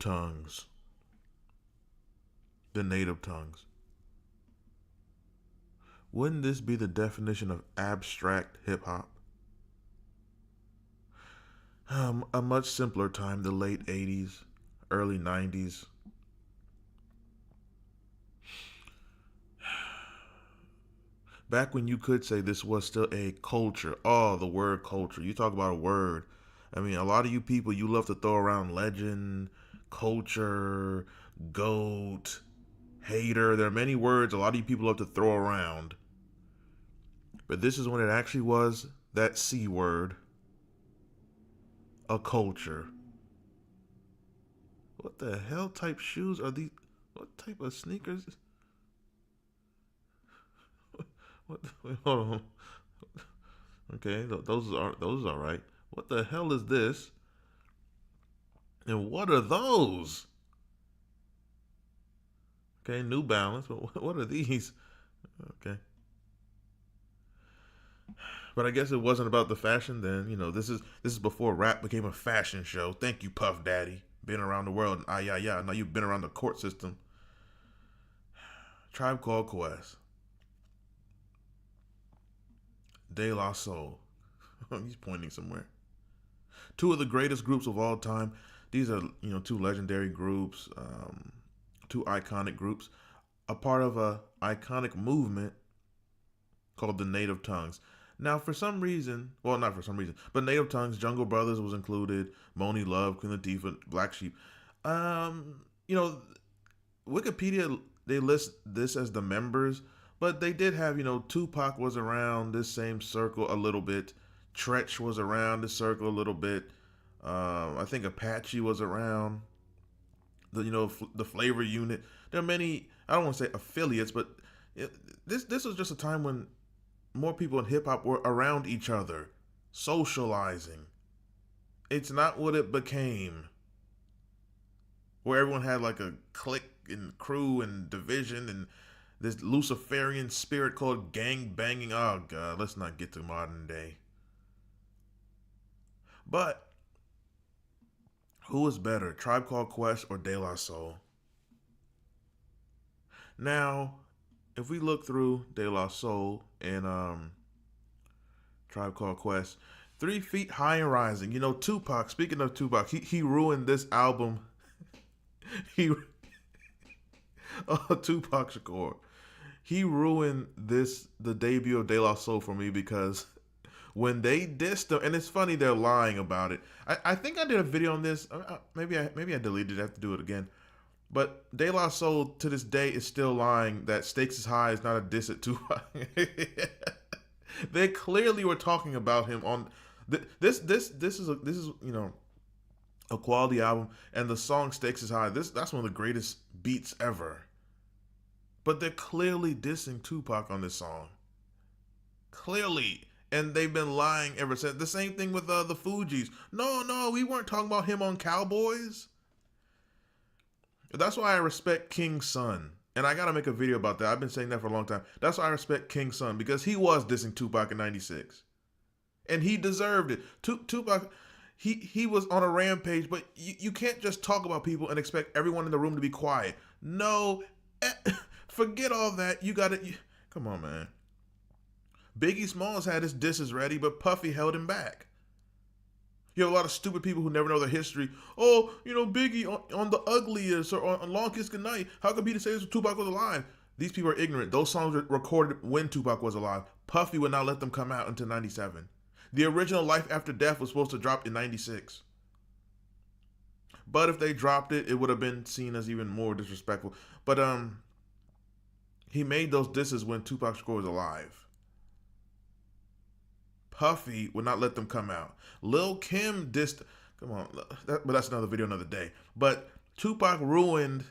tongues. The native tongues. Wouldn't this be the definition of abstract hip hop? A much simpler time, the late 80s, early 90s. Back when you could say this was still a culture. Oh, the word culture. You talk about a word. I mean, a lot of you people, you love to throw around legend, culture, goat, hater. There are many words a lot of you people love to throw around. But this is when it actually was that C word, a culture. What the hell type shoes are these? What type of sneakers? What? Wait, hold on. Okay, those are right. What the hell is this? And what are those? Okay, New Balance. But what are these? Okay, but I guess it wasn't about the fashion then. This is before rap became a fashion show. Thank you, Puff Daddy. Been around the world. Ah, yeah, yeah. Now you've been around the court system. Tribe Called Quest. De La Soul. He's pointing somewhere. Two of the greatest groups of all time. These are, two legendary groups, two iconic groups, a part of a iconic movement called the Native Tongues. Now, for some reason, well, not for some reason, but Native Tongues, Jungle Brothers was included, Moni Love, Queen Latifah, Black Sheep. Um, you know, Wikipedia, they list this as the members, but they did have, Tupac was around this same circle a little bit. Tretch was around this circle a little bit. I think Apache was around the Flavor Unit. There are many. I don't want to say affiliates, but it, this was just a time when more people in hip hop were around each other, socializing. It's not what it became, where everyone had like a clique and crew and division and this Luciferian spirit called gang banging. Oh God, let's not get to modern day. But who is better, Tribe Called Quest or De La Soul? Now, if we look through De La Soul and Tribe Called Quest, 3 Feet High and Rising. Tupac. Speaking of Tupac, he ruined this album. He Tupac Shakur. He ruined the debut of De La Soul for me because when they dissed him, and it's funny they're lying about it. I think I did a video on this. Maybe I deleted it. I have to do it again. But De La Soul to this day is still lying that Stakes is High is not a diss at Tupac. They clearly were talking about him on this is a quality album, and the song Stakes is High. That's one of the greatest beats ever. But they're clearly dissing Tupac on this song. Clearly. And they've been lying ever since. The same thing with the Fugees. No, we weren't talking about him on Cowboys. That's why I respect King's son. And I got to make a video about that. I've been saying that for a long time. That's why I respect King's son, because he was dissing Tupac in 96. And he deserved it. Tupac, he was on a rampage, but you can't just talk about people and expect everyone in the room to be quiet. No, forget all that. You got to, come on, man. Biggie Smalls had his disses ready, but Puffy held him back. You have a lot of stupid people who never know their history. Oh, Biggie on The Ugliest or on Long Kiss Goodnight. How could Peter say this when Tupac was alive? These people are ignorant. Those songs were recorded when Tupac was alive. Puffy would not let them come out until 97. The original Life After Death was supposed to drop in 96. But if they dropped it, it would have been seen as even more disrespectful. But he made those disses when Tupac Shakur was alive. Puffy would not let them come out. Lil Kim dissed. Come on, but that's another video, another day. But Tupac ruined.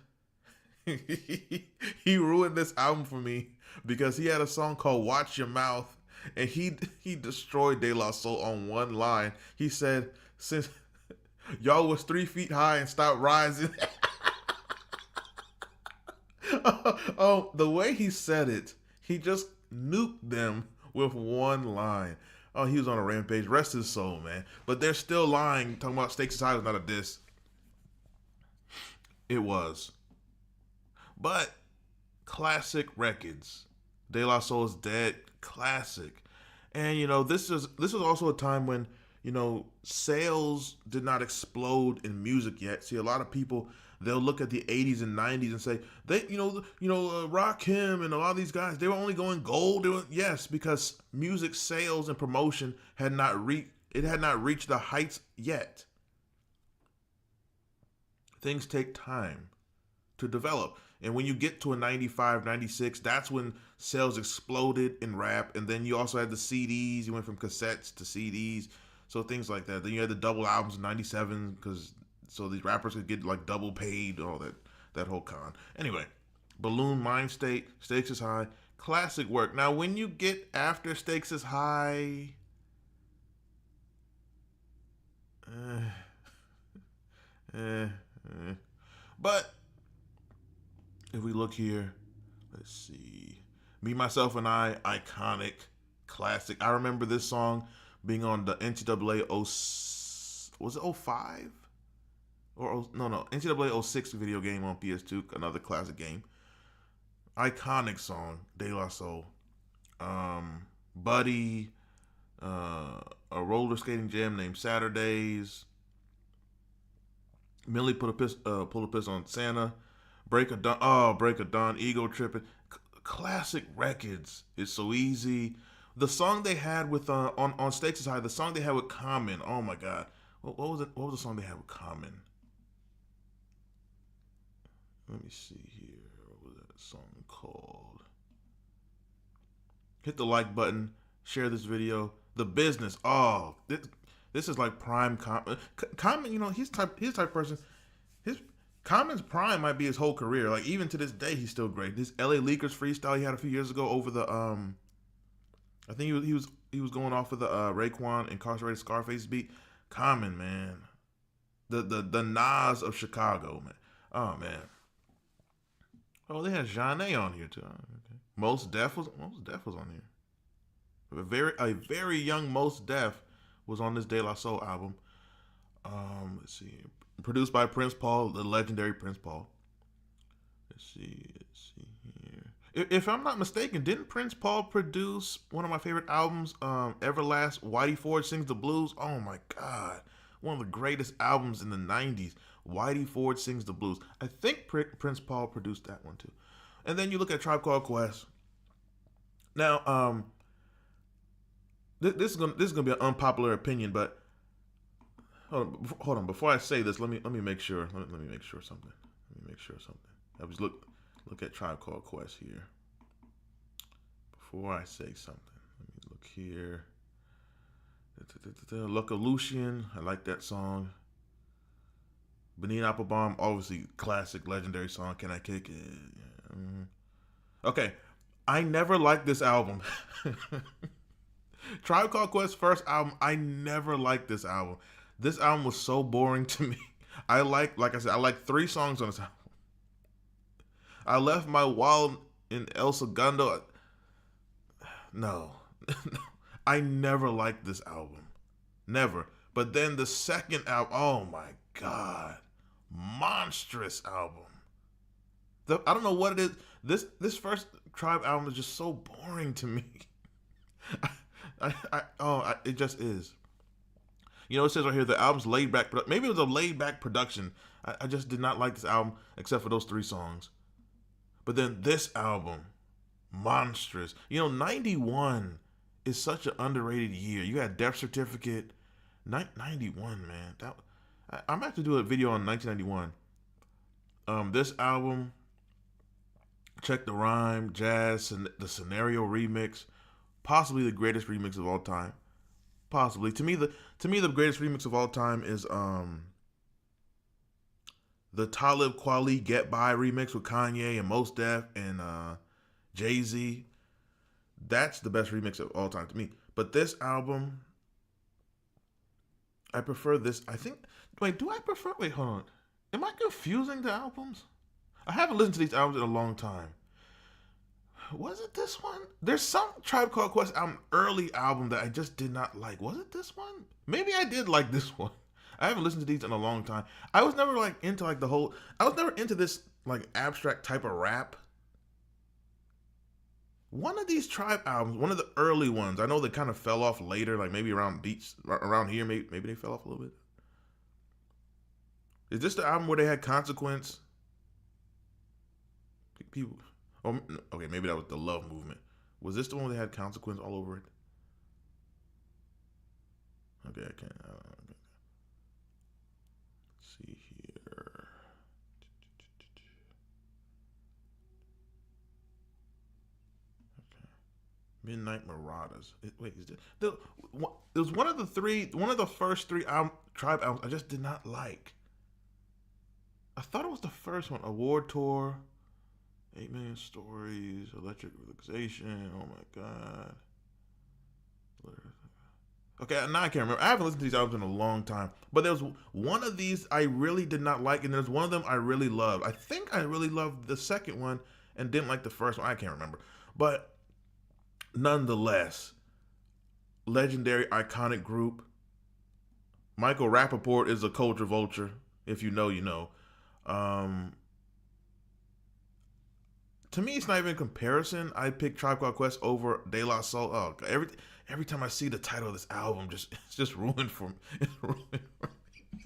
He ruined this album for me because he had a song called "Watch Your Mouth," and he destroyed De La Soul on one line. He said, "Since y'all was 3 feet high and stopped rising." Oh, the way he said it, he just nuked them with one line. Oh, he was on a rampage. Rest his soul, man. But they're still lying, talking about Stakes is High was not a diss. It was. But classic records. De La Soul is Dead, classic. And this is also a time when sales did not explode in music yet. See, a lot of people, they'll look at the 80s and 90s and say they Rakim and a lot of these guys, they were only going gold. Yes, because music sales and promotion had not reached the heights yet. Things take time to develop. And when you get to a 95, 96, that's when sales exploded in rap. And then you also had the CDs. You went from cassettes to CDs. So things like that. Then you had the double albums in 97 so these rappers could get like double paid, all that whole con. Anyway, Balloon, Mind State, Stakes is High, classic work. Now, when you get after Stakes is High, but if we look here, let's see. Me, Myself, and I, iconic, classic. I remember this song being on the NCAA was it 05? Or no, NCAA 06 video game on PS2, another classic game. Iconic song, De La Soul. Buddy, a roller skating gym named Saturdays. Millie pull a piss on Santa. Break of Dawn, Ego Tripping. Classic records. It's So Easy. The song they had with on Stakes is High, the song they had with Common. Oh my God, what was it? What was the song they had with Common? Let me see here. What was that song called? Hit the like button. Share this video. The Business. Oh, this is like prime Common. Common, he's type of person. Common's prime might be his whole career. Like even to this day, he's still great. This LA Leakers freestyle he had a few years ago over the I think he was going off of the Raekwon Incarcerated Scarface beat. Common, man, the Nas of Chicago, man. Oh man. Oh, they had Zhané on here too. Okay. Most Def was on here. A very young Most Def was on this De La Soul album. Let's see. Produced by Prince Paul, the legendary Prince Paul. Let's see here. If I'm not mistaken, didn't Prince Paul produce one of my favorite albums, Everlast, Whitey Ford Sings the Blues? Oh my God. One of the greatest albums in the 90s. Whitey Ford Sings the Blues. I think Prince Paul produced that one too. And then you look at Tribe Called Quest. Now, this is gonna be an unpopular opinion, but hold on. Before I say this, let me make sure. Let me make sure something. I was look at Tribe Called Quest here. Before I say something, let me look here. Luck of Lucian, I like that song. Benita Applebaum, obviously classic, legendary song. Can I Kick It? Yeah. Okay, I never liked this album. Tribe Called Quest's first album, I never liked this album. This album was so boring to me. Like I said, I like 3 songs on this album. I Left My Wallet in El Segundo. No. I never liked this album. Never. But then the second album, oh my God. Monstrous album. I don't know what it is. This first Tribe album is just so boring to me. It just is. It says right here the album's laid back. Maybe it was a laid back production. I just did not like this album except for those 3 songs. But then this album, monstrous. 91 is such an underrated year. You had Death Certificate, 91, man. I'm about to do a video on 1991. This album, Check the Rhyme, Jazz, and the Scenario remix, possibly the greatest remix of all time. Possibly. To me, the greatest remix of all time is the Talib Kweli Get By remix with Kanye and Mos Def and Jay-Z. That's the best remix of all time to me. But this album, I prefer this. Wait, hold on. Am I confusing the albums? I haven't listened to these albums in a long time. Was it this one? There's some Tribe Called Quest early album that I just did not like. Was it this one? Maybe I did like this one. I haven't listened to these in a long time. I was never like into like the whole. I was never into this like abstract type of rap. One of these Tribe albums, one of the early ones, I know they kind of fell off later, like maybe around beats around here, maybe they fell off a little bit. Is this the album where they had Consequence? People, oh, okay, maybe that was the Love Movement. Was this the one where they had Consequence all over it? Okay, I can't. Okay. Let's see here. Midnight Marauders. Wait, is it was one of the three, one of the first three Tribe albums I just did not like. I thought it was the first one. Award Tour, 8 Million Stories, Electric Relaxation. Oh my god. Okay, now I can't remember. I haven't listened to these albums in a long time. But there was one of these I really did not like, and there's one of them I really loved. I think I really loved the second one and didn't like the first one. I can't remember. But nonetheless, legendary, iconic group. Michael Rappaport is a culture vulture. If you know, you know. Um, to me, it's not even a comparison. I pick Tribe Called Quest over De La Soul. Oh, every time I see the title of this album, it's just ruined for me. It's ruined for me.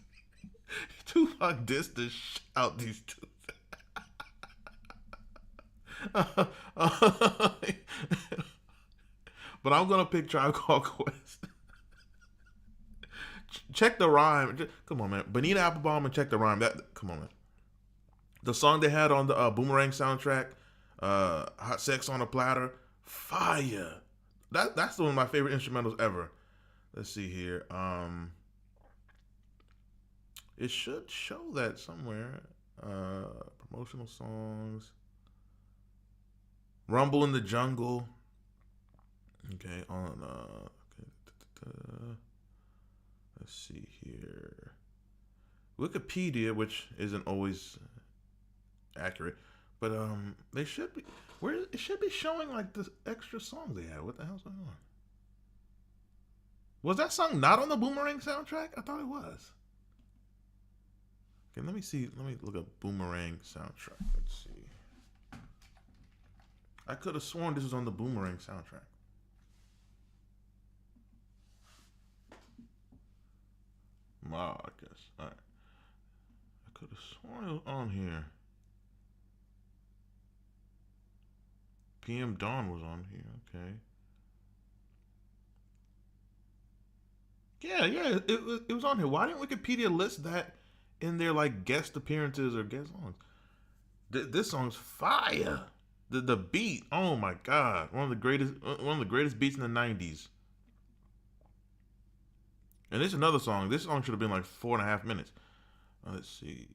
Tupac dissed the out these two. But I'm gonna pick Tribe Called Quest. Check the rhyme. Come on, man. Bonita Applebum and Check the Rhyme. That come on, man. The song they had on the Boomerang soundtrack, "Hot Sex on a Platter," fire. That's one of my favorite instrumentals ever. Let's see here. It should show that somewhere. Promotional songs. Rumble in the Jungle. Okay, on okay, let's see here. Wikipedia, which isn't always accurate, but they should be where it should be showing like the extra songs they had. What the hell's going on? Was that song not on the Boomerang soundtrack? I thought it was. Okay, let me see. Let me look up Boomerang soundtrack. Let's see. I could have sworn this was on the Boomerang soundtrack. Wow, I guess. All right. I could have sworn it was on here. PM Dawn was on here. Okay. Yeah, it was on here. Why didn't Wikipedia list that in their like guest appearances or guest songs? This song's fire. The beat, oh my god, one of the greatest beats in the '90s. And this is another song. This song should have been like 4.5 minutes. Let's see.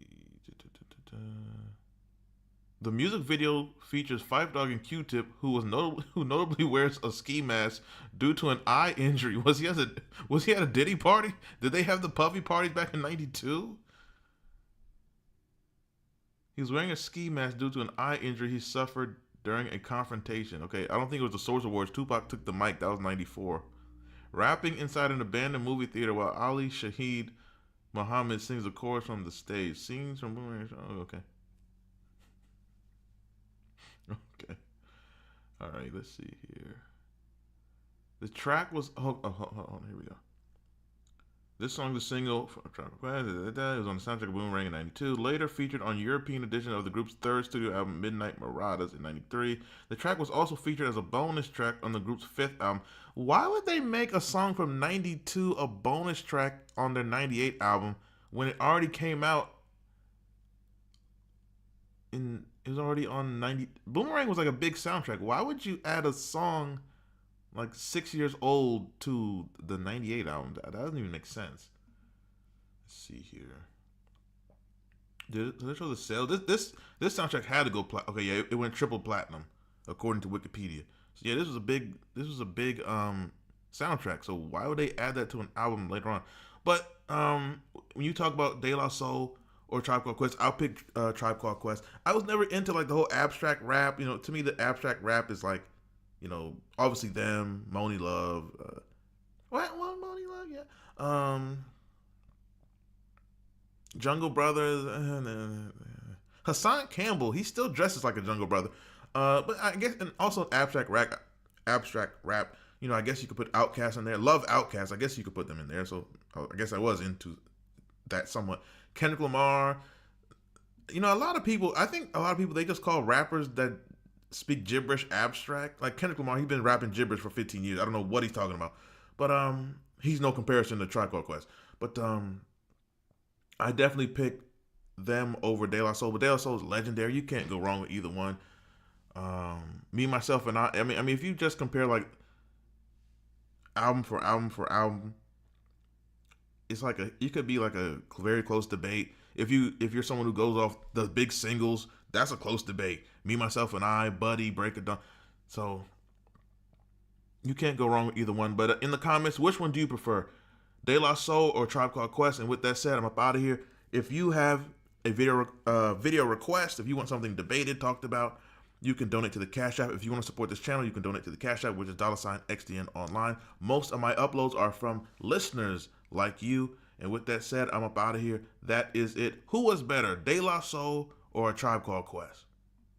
The music video features Phife Dawg and Q-Tip, who notably wears a ski mask due to an eye injury. Was he at a Diddy party? Did they have the Puffy parties back in '92? He was wearing a ski mask due to an eye injury he suffered during a confrontation. Okay, I don't think it was the Source Awards. Tupac took the mic. That was '94. Rapping inside an abandoned movie theater while Ali Shaheed Muhammad sings a chorus from the stage. Scenes from Boomerang. Oh, okay. Okay. All right, let's see here. The track was. Hold on, here we go. This song, the single, it was on the soundtrack of Boomerang in '92. Later featured on European edition of the group's third studio album, Midnight Marauders, in '93. The track was also featured as a bonus track on the group's fifth album. Why would they make a song from '92 a bonus track on their '98 album when it already came out in? It was already on '90. Boomerang was like a big soundtrack. Why would you add a song like 6 years old to the '98 album? That doesn't even make sense. Let's see here. Did it show the sales? This soundtrack had to go okay. Yeah, it went triple platinum according to Wikipedia. So yeah, this was a big soundtrack. So why would they add that to an album later on? But when you talk about De La Soul or Tribe Called Quest, I'll pick Tribe Called Quest. I was never into like the whole abstract rap. You know, to me the abstract rap is like, you know, obviously them, Monie Love. What Monie Love? Yeah. Jungle Brothers. Hassan Campbell. He still dresses like a Jungle Brother. But I guess, and also abstract rap. Abstract rap. You know, I guess you could put Outkast in there. Love Outkast. I guess you could put them in there. So I guess I was into that somewhat. Kendrick Lamar. You know, a lot of people. I think a lot of people they just call rappers that speak gibberish abstract. Like Kendrick Lamar, he's been rapping gibberish for 15 years. I don't know what he's talking about, but he's no comparison to Tribe Called Quest. But I definitely pick them over De La Soul. But De La Soul is legendary. You can't go wrong with either one. Me, myself, and I. I mean, if you just compare like album for album for album, it's like it could be like a very close debate. If you're someone who goes off the big singles, that's a close debate. Me, myself, and I, Buddy, Break It Down. So you can't go wrong with either one. But in the comments, which one do you prefer, De La Soul or Tribe Called Quest? And with that said, I'm up out of here. If you have a video request, if you want something debated, talked about, you can donate to the Cash App. If you want to support this channel, you can donate to the Cash App, which is $XDN Online. Most of my uploads are from listeners like you. And with that said, I'm up out of here. That is it. Who was better, De La Soul or A Tribe Called Quest?